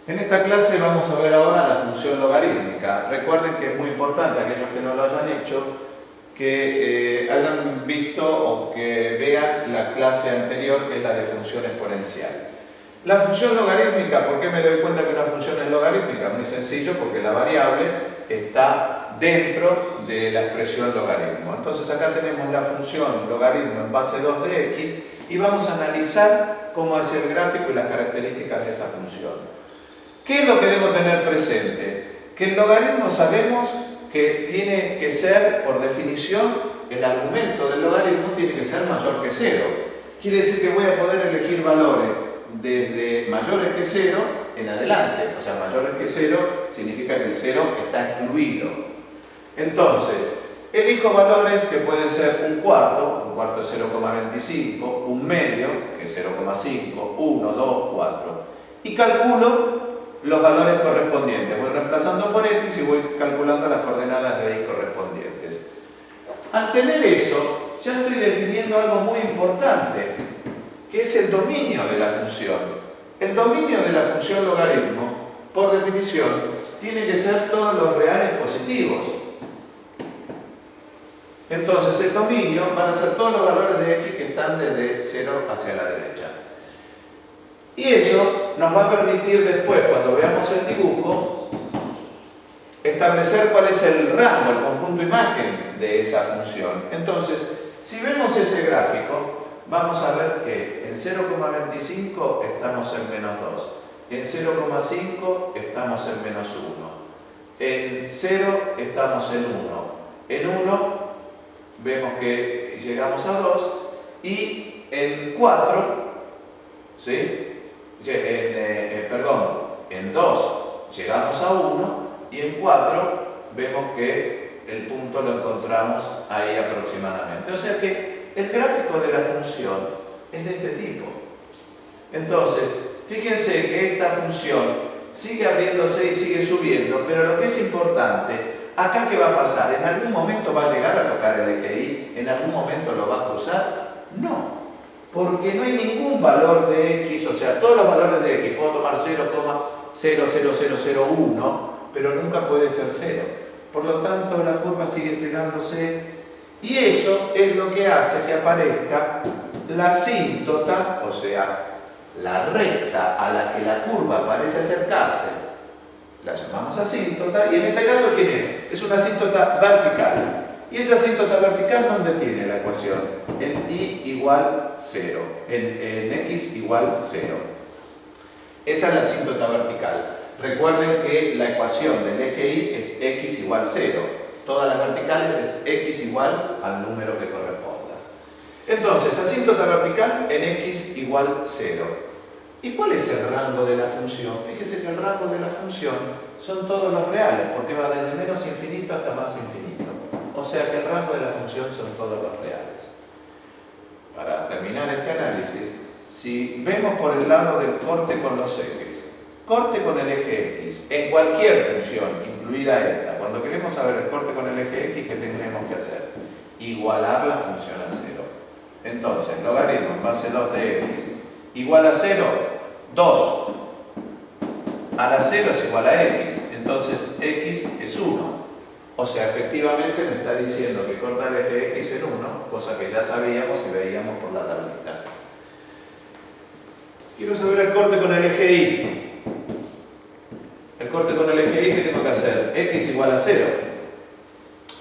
En esta clase vamos a ver ahora la función logarítmica. Recuerden que es muy importante, aquellos que no lo hayan hecho, que hayan visto o que vean la clase anterior, que es la de función exponencial. La función logarítmica, ¿por qué me doy cuenta que una función es logarítmica? Muy sencillo, porque la variable está dentro de la expresión logaritmo. Entonces acá tenemos la función logaritmo en base 2 de x y vamos a analizar cómo es el gráfico y las características de esta función. ¿Qué es lo que debo tener presente? Que el logaritmo sabemos que tiene que ser, por definición, el argumento del logaritmo tiene que ser mayor que 0. Quiere decir que voy a poder elegir valores desde mayores que 0 en adelante. O sea, mayores que 0 significa que el 0 está excluido. Entonces, elijo valores que pueden ser un cuarto es 0,25, un medio, que es 0,5, 1, 2, 4. Y calculo los valores correspondientes. Voy reemplazando por x y voy calculando las coordenadas de y correspondientes. Al tener eso, ya estoy definiendo algo muy importante, que es el dominio de la función. El dominio de la función logaritmo, por definición, tiene que ser todos los reales positivos. Entonces, el dominio van a ser todos los valores de x que están desde 0 hacia la derecha. Y eso nos va a permitir después, cuando veamos el dibujo, establecer cuál es el rango, el conjunto imagen de esa función. Entonces, si vemos ese gráfico, vamos a ver que en 0,25 estamos en menos 2, en 0,5 estamos en menos 1, en 0 estamos en 1, en 1 vemos que llegamos a 2 y en 4, ¿sí? En 2 llegamos a 1 y en 4 vemos que el punto lo encontramos ahí aproximadamente. O sea que el gráfico de la función es de este tipo. Entonces, fíjense que esta función sigue abriéndose y sigue subiendo, pero lo que es importante, acá ¿qué va a pasar? ¿En algún momento va a llegar a tocar el eje Y? ¿En algún momento lo va a cruzar? No. Porque no hay ningún valor de x, o sea, todos los valores de x, puedo tomar 0,00001, pero nunca puede ser 0. Por lo tanto, la curva sigue pegándose y eso es lo que hace que aparezca la asíntota, o sea, la recta a la que la curva parece acercarse. La llamamos asíntota y en este caso, ¿quién es? Es una asíntota vertical. ¿Y esa asíntota vertical dónde tiene la ecuación? En y igual 0, en x igual 0. Esa es la asíntota vertical. Recuerden que la ecuación del eje Y es x igual 0. Todas las verticales es x igual al número que corresponda. Entonces, asíntota vertical en x igual 0. ¿Y cuál es el rango de la función? Fíjese que el rango de la función son todos los reales, porque va desde menos infinito hasta más infinito. O sea que el rango de la función son todos los reales. Para terminar este análisis, si vemos por el lado del corte con los ejes, corte con el eje x, en cualquier función, incluida esta, cuando queremos saber el corte con el eje x, ¿qué tendremos que hacer? Igualar la función a 0. Entonces, logaritmo en base 2 de x igual a 0, 2. A la 0 es igual a x, entonces x es 1. O sea, efectivamente me está diciendo que corta el eje x en 1, cosa que ya sabíamos y veíamos por la tablita. Quiero saber el corte con el eje y. El corte con el eje y, ¿qué tengo que hacer? X igual a 0.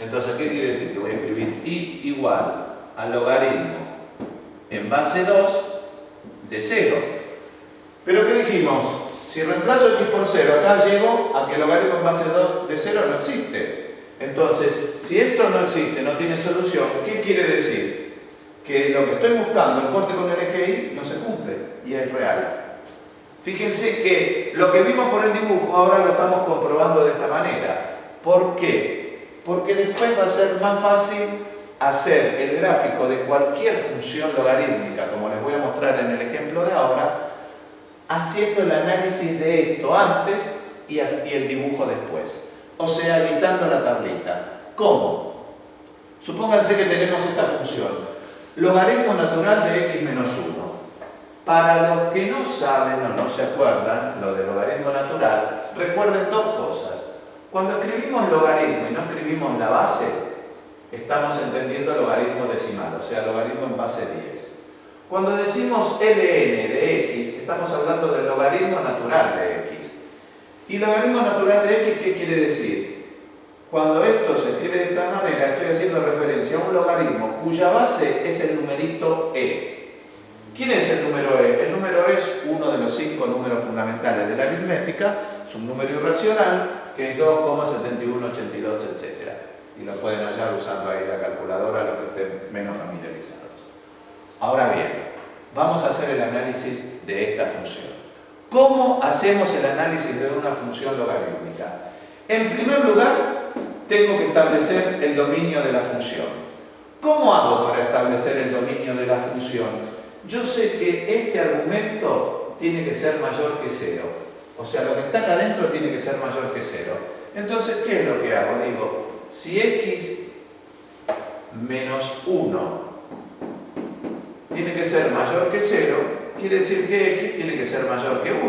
Entonces, ¿qué quiere decir? Que voy a escribir y igual al logaritmo en base 2 de 0. ¿Pero qué dijimos? Si reemplazo x por 0, acá llego a que el logaritmo en base 2 de 0 no existe. Entonces, si esto no existe, no tiene solución, ¿qué quiere decir? Que lo que estoy buscando, el corte con el eje Y, no se cumple y es real. Fíjense que lo que vimos por el dibujo ahora lo estamos comprobando de esta manera. ¿Por qué? Porque después va a ser más fácil hacer el gráfico de cualquier función logarítmica, como les voy a mostrar en el ejemplo de ahora, haciendo el análisis de esto antes y el dibujo después. O sea, evitando la tablita. ¿Cómo? Supónganse que tenemos esta función. Logaritmo natural de x menos 1. Para los que no saben o no se acuerdan, lo de logaritmo natural escribimos logaritmo y no escribimos la base, estamos entendiendo logaritmo decimal, o sea, logaritmo en base 10. Cuando decimos ln de x, estamos hablando del logaritmo natural de x. ¿Y logaritmo natural de x qué quiere decir? Cuando esto se escribe de esta manera, estoy haciendo referencia a un logaritmo cuya base es el numerito e. ¿Quién es el número e? El número e es uno de los 5 números fundamentales de la aritmética, es un número irracional que es 2,7182, etc. Y lo pueden hallar usando ahí la calculadora, los que estén menos familiarizados. Ahora bien, vamos a hacer el análisis de esta función. ¿Cómo hacemos el análisis de una función logarítmica? En primer lugar, tengo que establecer el dominio de la función. ¿Cómo hago para establecer el dominio de la función? Yo sé que este argumento tiene que ser mayor que 0. O sea, lo que está acá adentro tiene que ser mayor que 0. Entonces, ¿qué es lo que hago? Digo, si x menos 1 tiene que ser mayor que 0, quiere decir que x tiene que ser mayor que 1.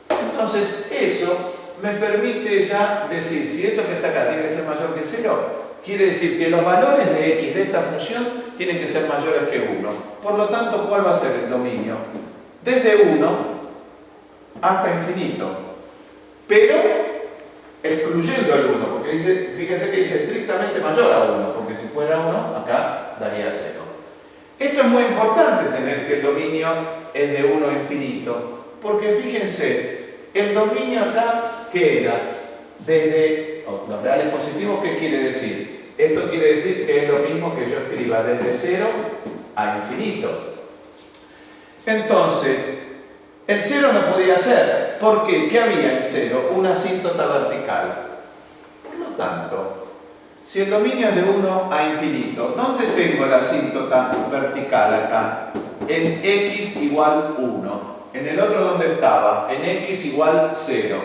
Entonces, eso me permite ya decir, si esto que está acá tiene que ser mayor que 0, quiere decir que los valores de x de esta función tienen que ser mayores que 1. Por lo tanto, ¿cuál va a ser el dominio? Desde 1 hasta infinito. Pero excluyendo el 1, porque dice, fíjense que dice estrictamente mayor a 1, porque si fuera 1, acá daría 0. Esto es muy importante, tener que el dominio es de 1 a infinito, porque fíjense, el dominio acá, ¿qué era? Desde los reales positivos, ¿qué quiere decir? Esto quiere decir que es lo mismo que yo escriba desde 0 a infinito. Entonces, el 0 no podía ser. ¿Por qué? ¿Qué había en 0? Una asíntota vertical. Por lo tanto, si el dominio es de 1 a infinito, ¿dónde tengo la asíntota vertical acá? En x igual 1. En el otro, ¿dónde estaba? En x igual 0.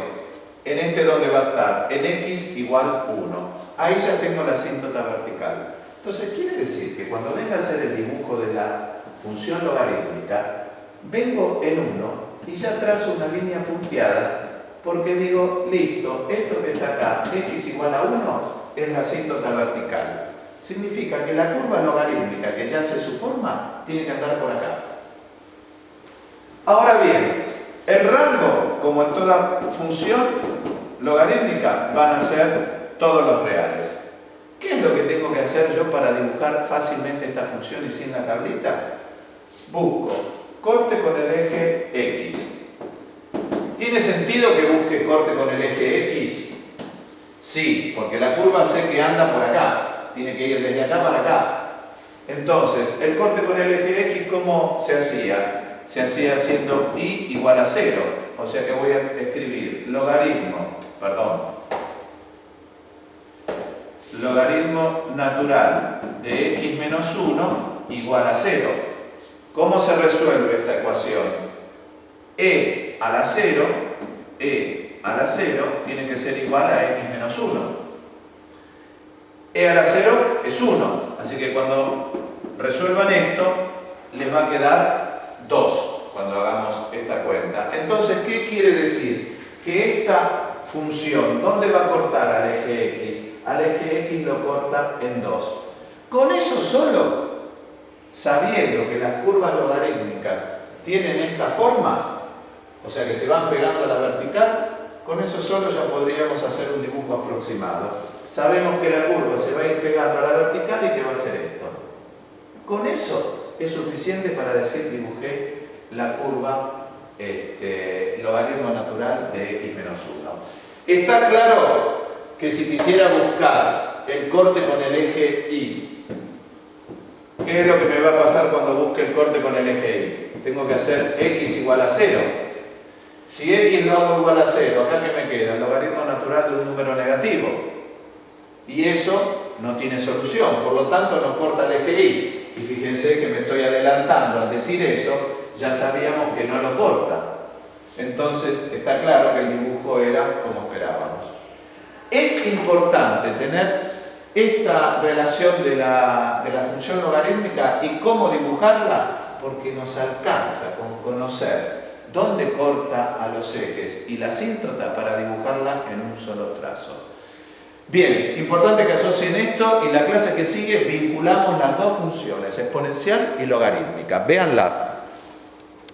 En este, ¿dónde va a estar? En x igual 1. Ahí ya tengo la asíntota vertical. Entonces, quiere decir que cuando venga a hacer el dibujo de la función logarítmica, vengo en 1 y ya trazo una línea punteada, porque digo, listo, esto que está acá, x igual a 1, es la asíntota vertical. Significa que la curva logarítmica que ya hace su forma, tiene que andar por acá. Ahora bien, el rango, como en toda función logarítmica, van a ser todos los reales. ¿Qué es lo que tengo que hacer yo para dibujar fácilmente esta función y sin la tablita? Busco corte con el eje X. ¿Tiene sentido que busque corte con el eje X? Sí, porque la curva sé que anda por acá. Tiene que ir desde acá para acá. Entonces, el corte con el eje X, ¿cómo se hacía? Se hacía haciendo y igual a 0. O sea que voy a escribir logaritmo natural de x menos 1 igual a 0. ¿Cómo se resuelve esta ecuación? E a la 0 tiene que ser igual a x menos 1. E a la 0 es 1. Así que cuando resuelvan esto, les va a quedar 2 cuando hagamos esta cuenta. Entonces, ¿qué quiere decir? Que esta función, ¿dónde va a cortar al eje x? Al eje x lo corta en 2. Con eso solo, sabiendo que las curvas logarítmicas tienen esta forma, o sea que se van pegando a la vertical, con eso solo ya podríamos hacer un dibujo aproximado. Sabemos que la curva se va a ir pegando a la vertical y que va a ser esto. Con eso es suficiente para decir dibujé la curva logaritmo natural de x menos 1. Está claro que si quisiera buscar el corte con el eje y, ¿qué es lo que me va a pasar cuando busque el corte con el eje y? Tengo que hacer x igual a 0. Si x lo hago igual a 0, ¿acá qué me queda? El logaritmo natural de un número negativo. Y eso no tiene solución, por lo tanto no corta el eje y. Y fíjense que me estoy adelantando al decir eso, ya sabíamos que no lo corta. Entonces está claro que el dibujo era como esperábamos. Es importante tener esta relación de la función logarítmica y cómo dibujarla, porque nos alcanza con conocer dónde corta a los ejes y la asíntota para dibujarla en un un solo trazo. Bien, importante que asocien esto y la clase que sigue vinculamos las dos funciones, exponencial y logarítmica. Véanla.